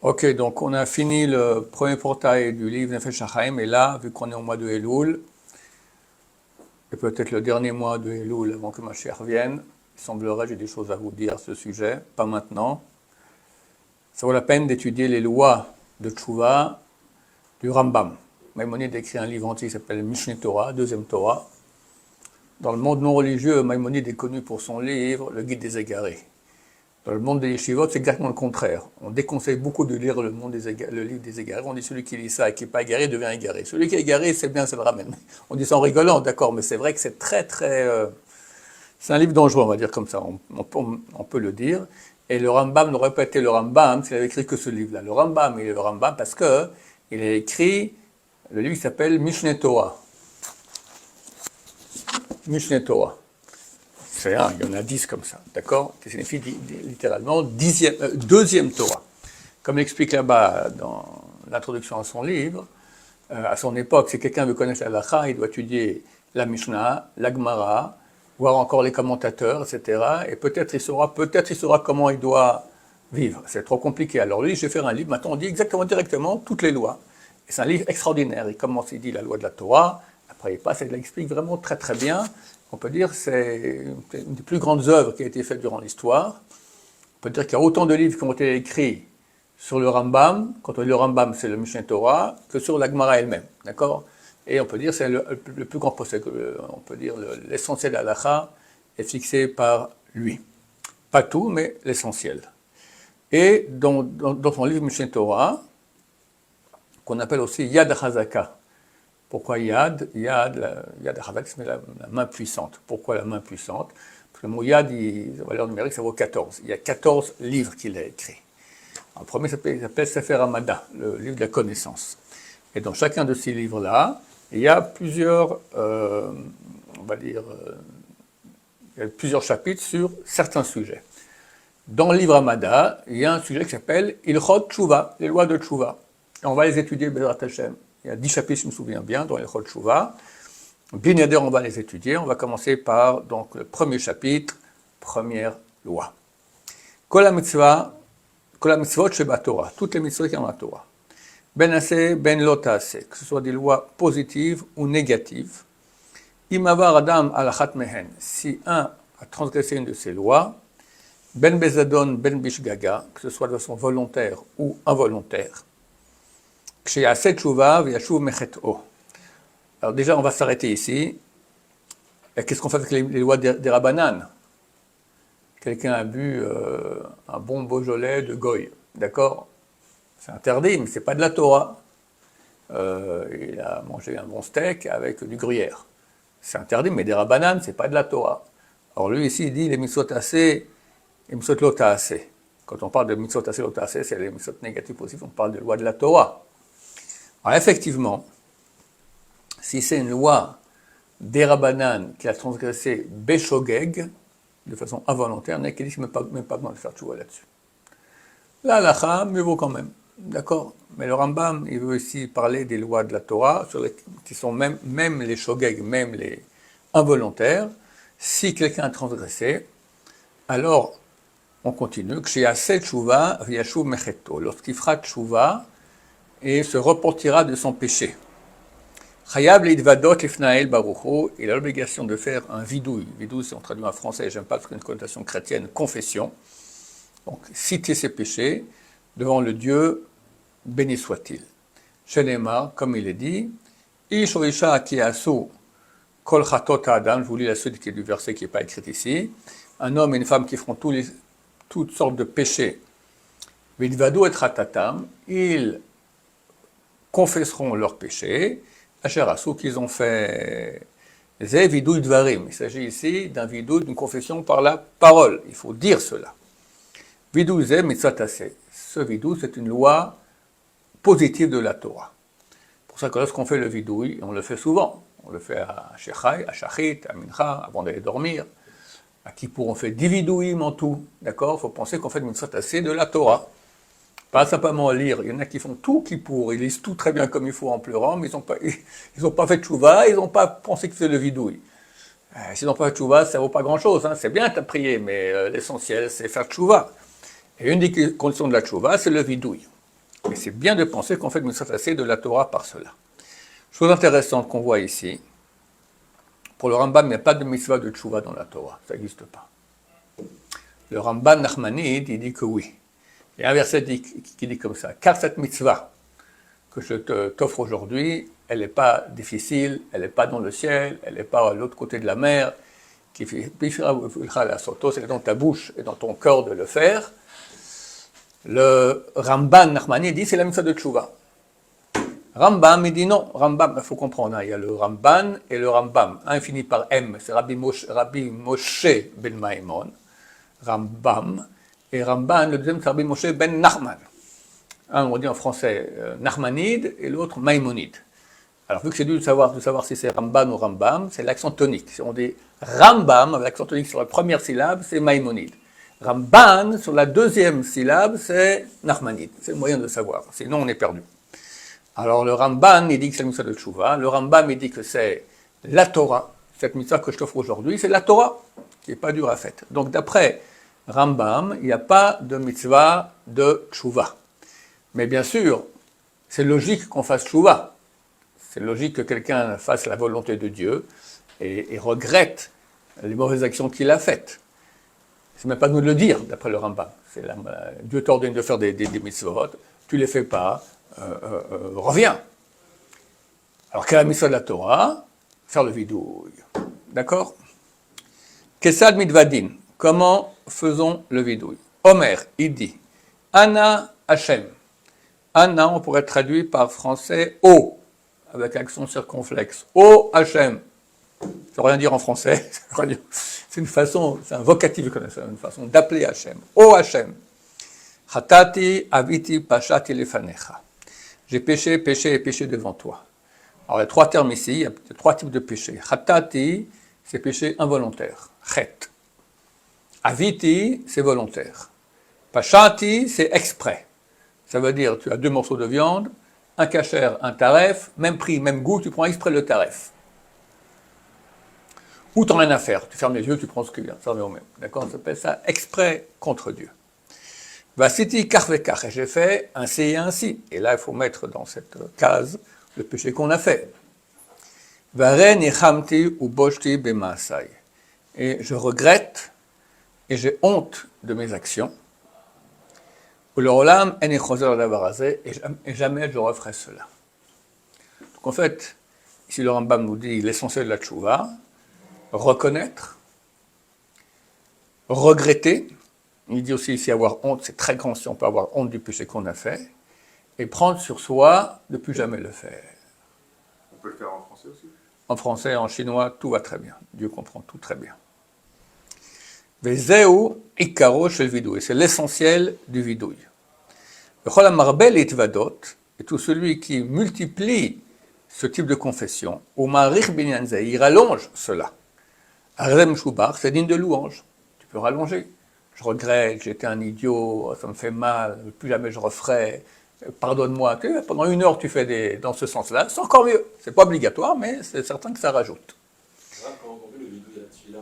Ok, donc on a fini le premier portail du livre Nefesh HaChaim, et là, vu qu'on est au mois de Elul, et peut-être le dernier mois de Elul avant que ma chère vienne, il semblerait, j'ai des choses à vous dire à ce sujet, pas maintenant. Ça vaut la peine d'étudier les lois de Tchouva du Rambam. Maïmonide écrit un livre entier qui s'appelle Mishneh Torah, deuxième Torah. Dans le monde non religieux, Maïmonide est connu pour son livre Le Guide des Égarés. Dans le monde des yeshivot, c'est exactement le contraire. On déconseille beaucoup de lire le livre des égarés. On dit celui qui lit ça et qui n'est pas égaré devient égaré. Celui qui est égaré, c'est bien, ça le ramène. On dit ça en rigolant, d'accord, mais c'est vrai que c'est c'est un livre dangereux, on va dire comme ça. On peut le dire. Et le Rambam n'aurait pas été le Rambam s'il avait écrit que ce livre-là. Le Rambam, il est le Rambam parce que il a écrit le livre qui s'appelle Mishneh Torah. Mishneh Torah. C'est un, il y en a 10 comme ça, d'accord? Qui signifie littéralement deuxième Torah. Comme l'explique là-bas dans l'introduction à son livre, à son époque, si quelqu'un veut connaître la halakha, il doit étudier la Mishnah, la Gemara, voir encore les commentateurs, etc. Et peut-être il saura comment il doit vivre. C'est trop compliqué. Alors lui, je vais faire un livre, maintenant on dit directement toutes les lois. Et c'est un livre extraordinaire. Il commence, il dit la loi de la Torah, après il passe et il l'explique vraiment très très bien. On peut dire que c'est une des plus grandes œuvres qui a été faite durant l'histoire. On peut dire qu'il y a autant de livres qui ont été écrits sur le Rambam, quand on dit le Rambam, c'est le Mishneh Torah, que sur la Gemara elle-même, d'accord? Et on peut dire que c'est le plus grand possible. On peut dire l'essentiel de la halakha est fixé par lui. Pas tout, mais l'essentiel. Et dans son livre Mishneh Torah, qu'on appelle aussi Yad HaZaka. Pourquoi Yad? Yad HaZaka, c'est la main puissante. Pourquoi la main puissante? Parce que le mot Yad, la valeur numérique, ça vaut 14. Il y a 14 livres qu'il a écrits. Le premier s'appelle Sefer Hamada, le livre de la connaissance. Et dans chacun de ces livres-là, il y a plusieurs, il y a plusieurs chapitres sur certains sujets. Dans le livre Hamada, il y a un sujet qui s'appelle Ilchot Tshuva, les lois de Tshuva. Et on va les étudier, Bezrat Hashem. Il y a 10 chapitres, je me souviens bien, dans Ilchot Tshuva. Bien Yadder, on va les étudier. On va commencer par donc, le premier chapitre, première loi. Kol ha-mitzvot sheba Torah, toutes les mitzvot qui sont dans la Torah. Ben aseh, ben lo ta'aseh, que ce soit des lois positives ou négatives. Im avar adam al achat mehen, si un a transgressé une de ces lois, ben bezadon, ben bishgaga, que ce soit de façon volontaire ou involontaire. Ksheyaseh tshuva v'yashuv mechet'o. Alors déjà, on va s'arrêter ici. Et qu'est-ce qu'on fait avec les lois des Rabbanan? Quelqu'un a bu un bon Beaujolais de Goy, d'accord? C'est interdit, mais c'est pas de la Torah. Il a mangé un bon steak avec du gruyère. C'est interdit, mais des Rabbanan, c'est pas de la Torah. Alors lui ici, il dit les mitzvot assez et mitzvot lo ta'aseh. Quand on parle de mitzvot assez lo ta'aseh, c'est les mitzvot négatifs aussi, on parle de loi de la Torah. Alors effectivement, si c'est une loi des Rabbanan qui a transgressé Beshogeg, de façon involontaire, il y en a qui disent même pas besoin de faire tchouva là-dessus. La halakha, mieux vaut quand même, d'accord? Mais le Rambam, il veut aussi parler des lois de la Torah, qui sont même les shogeg, même les involontaires. Si quelqu'un a transgressé, alors on continue. Ksheyaseh tchouva v'yashuv mechetto. Lorsqu'il fera tchouva et se reportira de son péché. Chayav leidvadot lifnael baruchu, il a l'obligation de faire un vidouille. Vidouille, c'est on traduit en français, j'aime pas parce qu'il y a une connotation chrétienne, confession. Donc, citer ses péchés devant le Dieu, béni soit-il. Shenema, comme il est dit, Ish o isha ki asu kol chatot adam, je vous lis la suite qui est du verset qui n'est pas écrit ici. Un homme et une femme qui feront toutes sortes de péchés. Vidvadu et chatatam, ils confesseront leurs péchés. Acherassou qu'ils ont fait Zé vidouille dvarim. Il s'agit ici d'un vidouille, d'une confession par la parole. Il faut dire cela. Vidouille zé mitzvot aseh. Ce vidouille, c'est une loi positive de la Torah. Pour ça que lorsqu'on fait le vidouille, on le fait souvent. On le fait à Shechai, à Shachit, à Mincha, avant d'aller dormir. À Kippour, on fait 10 vidouilles en tout. D'accord? Il faut penser qu'on fait le mitzvot aseh de la Torah. Pas simplement lire, il y en a qui font tout Kippour, ils lisent tout très bien comme il faut en pleurant, mais ils n'ont pas fait tchouva, ils n'ont pas pensé que c'est le vidouille. S'ils n'ont pas fait tchouva, ça ne vaut pas grand-chose, hein. C'est bien de prier, mais l'essentiel c'est faire tchouva. Et une des conditions de la tchouva, c'est le vidouille. Et c'est bien de penser qu'on fait une mitzvah assez de la Torah par cela. Chose intéressante qu'on voit ici, pour le Rambam, il n'y a pas de mitzvah de tchouva dans la Torah, ça n'existe pas. Le Ramban Nachmanide, il dit que oui. Il y a un verset qui dit comme ça, car cette mitzvah que je t'offre aujourd'hui, elle n'est pas difficile, elle n'est pas dans le ciel, elle n'est pas à l'autre côté de la mer, c'est dans ta bouche et dans ton corps de le faire. Le Ramban Nachmani dit c'est la mitzvah de tchouva. Rambam, il dit non. Rambam, il faut comprendre, hein, il y a le Ramban et le Rambam. Un finit par M, c'est Rabbi Moshe ben Maimon, Rambam, et Ramban, le deuxième c'est Rabbi Moshe ben Nachman. Un, on dit en français Nachmanide et l'autre Maimonide. Alors, vu que c'est dur de savoir si c'est Ramban ou Rambam, c'est l'accent tonique. Si on dit Rambam, avec l'accent tonique sur la première syllabe, c'est Maimonide. Ramban, sur la deuxième syllabe, c'est Nachmanide. C'est le moyen de savoir, sinon on est perdu. Alors, le Ramban, il dit que c'est la mitzvah de Tchouva. Le Rambam, il dit que c'est la Torah. Cette mitzvah que je t'offre aujourd'hui, c'est la Torah, qui n'est pas dure à faire. Donc, d'après Rambam, il n'y a pas de mitzvah de Tchouva. Mais bien sûr, c'est logique qu'on fasse Tchouva. C'est logique que quelqu'un fasse la volonté de Dieu et regrette les mauvaises actions qu'il a faites. C'est même pas nous de le dire, d'après le Rambam. Dieu t'ordonne de faire des mitzvot, tu ne les fais pas, reviens. Alors, quelle est la mitzvah de la Torah? Faire le vidouille. D'accord? Kesad mitvadin. Comment faisons le vidouille? Omer, il dit, Ana Hashem. Ana, on pourrait traduire par français O, avec accent circonflexe. O Hashem. Ça ne veut rien dire en français. C'est une façon, c'est un vocatif, une façon d'appeler Hashem. O Hashem. Hatati aviti pashati lefanecha. J'ai péché et péché devant toi. Alors il y a trois termes ici, il y a trois types de péché. Hatati, c'est péché involontaire. Chet. Aviti, c'est volontaire. Pashati, c'est exprès. Ça veut dire, tu as deux morceaux de viande, un kasher, un taref, même prix, même goût, tu prends exprès le taref. Ou tu n'en as rien à faire, tu fermes les yeux, tu prends ce qu'il y a, ça revient au même. D'accord? On s'appelle ça exprès contre Dieu. Vasiti karvekar, et j'ai fait ainsi et ainsi. Et là, il faut mettre dans cette case le péché qu'on a fait. Varen ichamti ou boshti bemaasai. Et je regrette et j'ai honte de mes actions. Et jamais je referai cela. Donc en fait, ici le Rambam nous dit l'essentiel de la tchouva, reconnaître, regretter, il dit aussi ici avoir honte, c'est très grand si on peut avoir honte du péché qu'on a fait, et prendre sur soi de ne plus jamais le faire. On peut le faire en français aussi? En français, en chinois, tout va très bien. Dieu comprend tout très bien. Vezeu ikaro shel vidouille, c'est l'essentiel du vidouille. Et tout celui qui multiplie ce type de confession, il rallonge cela. C'est digne de louange. Tu peux rallonger. Je regrette, j'étais un idiot, ça me fait mal, plus jamais je referai, pardonne-moi. Pendant 1 heure, tu fais dans ce sens-là, c'est encore mieux. C'est pas obligatoire, mais c'est certain que ça rajoute. Quand on fait le vidou et la tefila,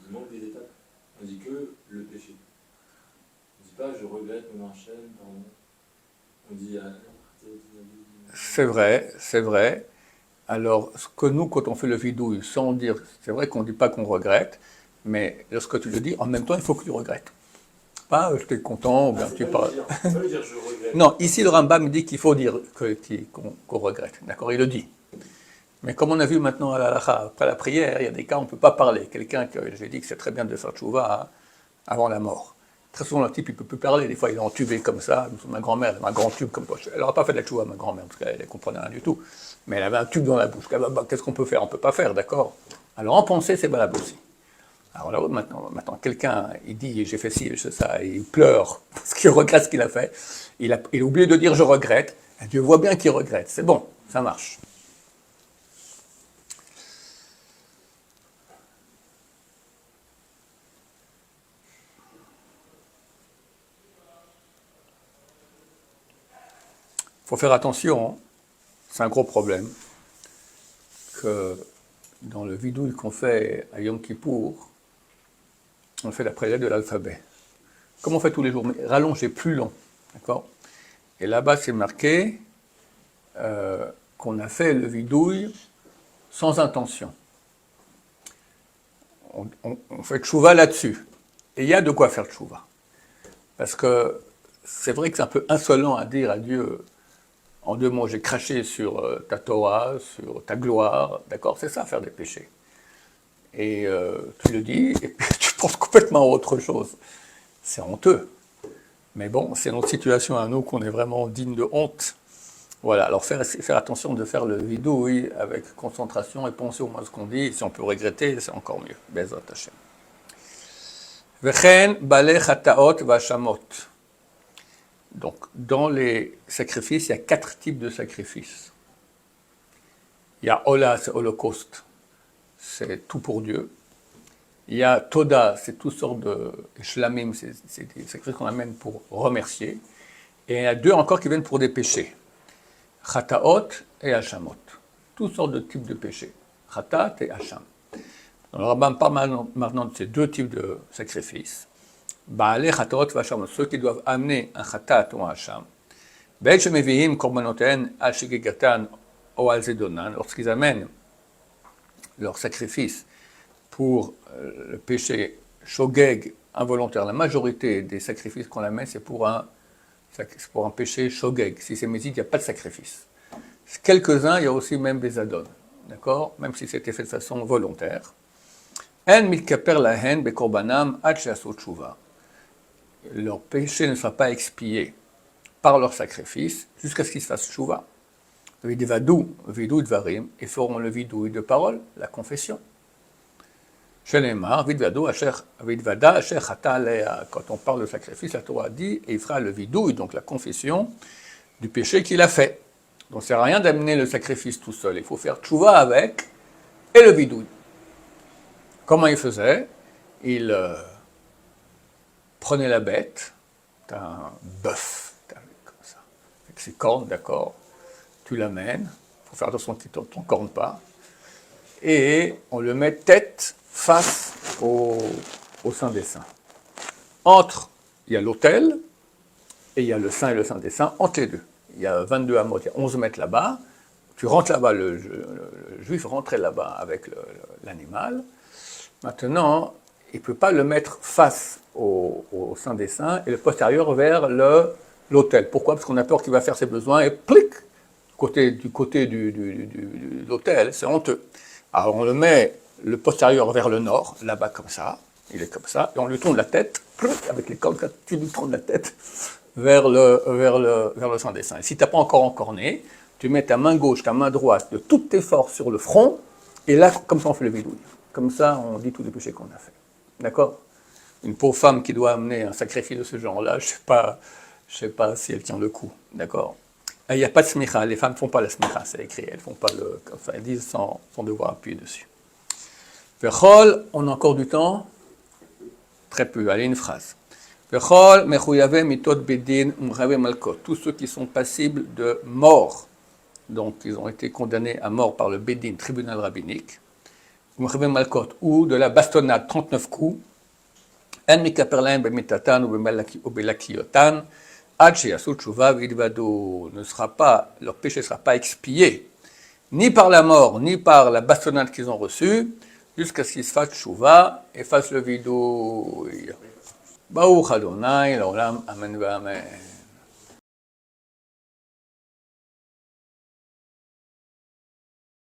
il manque des étapes. On dit que le péché. On ne dit pas je regrette mon enchaîne, pardon. On dit c'est vrai. Alors, ce que nous, quand on fait le vidouille, sans dire, c'est vrai qu'on ne dit pas qu'on regrette, mais lorsque tu le dis, en même temps, il faut que tu regrettes. Pas j'étais content, ou bien tu parles. Ça veut dire je regrette. Non, ici le Rambam dit qu'il faut dire qu'on regrette. D'accord, il le dit. Mais comme on a vu maintenant à après la prière, il y a des cas où on ne peut pas parler. Quelqu'un que j'ai dit que c'est très bien de faire tchouva avant la mort. Très souvent, le type, il ne peut plus parler. Des fois, il est entubé comme ça. Ma grand-mère, elle avait un grand tube comme poche. Elle n'aura pas fait de la tchouva, ma grand-mère, parce qu'elle ne comprenait rien du tout. Mais elle avait un tube dans la bouche. Qu'est-ce qu'on peut faire? On ne peut pas faire, d'accord? Alors, en pensée, c'est valable aussi. Alors là, maintenant quelqu'un, il dit, j'ai fait ci, j'ai fait ça, et il pleure, parce qu'il regrette ce qu'il a fait. Il a oublié de dire, je regrette. Et Dieu voit bien qu'il regrette. C'est bon, ça marche. Il faut faire attention, hein. C'est un gros problème, que dans le vidouille qu'on fait à Yom Kippour, on fait la prière de l'alphabet. Comme on fait tous les jours, mais rallongez plus long, d'accord? Et là-bas, c'est marqué qu'on a fait le vidouille sans intention. On fait tchouva là-dessus. Et il y a de quoi faire tchouva. Parce que c'est vrai que c'est un peu insolent à dire à Dieu, en 2 mots, j'ai craché sur ta Torah, sur ta gloire, d'accord? C'est ça, faire des péchés. Et tu le dis, et puis tu penses complètement à autre chose. C'est honteux. Mais bon, c'est notre situation à nous qu'on est vraiment digne de honte. Voilà, alors faire attention de faire le vidouille avec concentration et penser au moins ce qu'on dit. Et si on peut regretter, c'est encore mieux. Bezrat Hashem. Vechen balei chataot v'hashamot. Donc, dans les sacrifices, il y a 4 types de sacrifices. Il y a Ola, c'est holocauste, c'est tout pour Dieu. Il y a Toda, c'est toutes sortes de shlamim, c'est des sacrifices qu'on amène pour remercier. Et il y a 2 encore qui viennent pour des péchés. Chataot et Hashamot. Toutes sortes de types de péchés. Chatat et Hasham. Donc, le Rambam parle maintenant de ces 2 types de sacrifices. Baalei chataot v'hashamot, ceux qui doivent amener un chatat ou un hasham. Beit shemeviim korbanotehen al shegegatan ou al zedonan, lorsqu'ils amènent leur sacrifice pour le péché shogeg involontaire. La majorité des sacrifices qu'on amène, c'est pour un péché shogeg. Si c'est mézid, il n'y a pas de sacrifice. Quelques-uns, il y a aussi même des adon, d'accord? Même si c'était fait de façon volontaire. En mitkaper lahen bekorbanam ad she'asu tshuva. Leur péché ne sera pas expié par leur sacrifice jusqu'à ce qu'ils se fassent tshuva. Vidvadou, vidou dvarim, et feront le vidouille de parole, la confession. Shenemar, vidvada asher chata alea. Quand on parle de sacrifice, la Torah dit, et il fera le vidouille, donc la confession du péché qu'il a fait. Donc ça ne sert à rien d'amener le sacrifice tout seul, il faut faire tshuva avec, et le vidouille. Comment il faisait? Il prenait la bête, t'as un bœuf, comme ça, avec ses cornes, d'accord, tu l'amènes, il faut faire attention qu'il ne t'en corne pas, et on le met tête face au Saint des Saints. Entre, il y a l'autel, et il y a le Saint et le Saint des Saints, entre les deux. Il y a 22 amot, il y a 11 mètres là-bas, tu rentres là-bas, le juif rentrait là-bas avec l'animal. Maintenant, il ne peut pas le mettre face au Saint des Saints et le postérieur vers l'autel. Pourquoi? Parce qu'on a peur qu'il va faire ses besoins et plic, du côté de l'autel, c'est honteux. Alors on le met le postérieur vers le nord, là-bas comme ça, il est comme ça, et on lui tourne la tête, plic, avec les cornes, tu lui tournes la tête vers le Saint des Saints. Et si tu n'as pas encore encorné, tu mets ta main gauche, ta main droite de toutes tes forces sur le front, et là, comme ça on fait le vidouille. Comme ça, on dit tous les péchés qu'on a fait. D'accord? Une pauvre femme qui doit amener un sacrifice de ce genre-là, je sais pas si elle tient le coup. D'accord? Il n'y a pas de smicha, les femmes ne font pas la smicha, c'est écrit, elles font pas enfin, elles disent sans devoir appuyer dessus. Vechol, on a encore du temps? Très peu, allez, une phrase. Vechol, mechuyave mitot bedin umrave malkot, tous ceux qui sont passibles de mort, donc ils ont été condamnés à mort par le bedin, tribunal rabbinique, ou de la bastonnade, 39 coups, en mikaperlaim bemitatan ou belakiotan, ad sheyasu tshuva vidvadou, leur péché ne sera pas expié, ni par la mort, ni par la bastonnade qu'ils ont reçue, jusqu'à ce qu'ils se fassent tshuva et fassent le vidouille. Baruch Adonai, l'olam, amen, amen.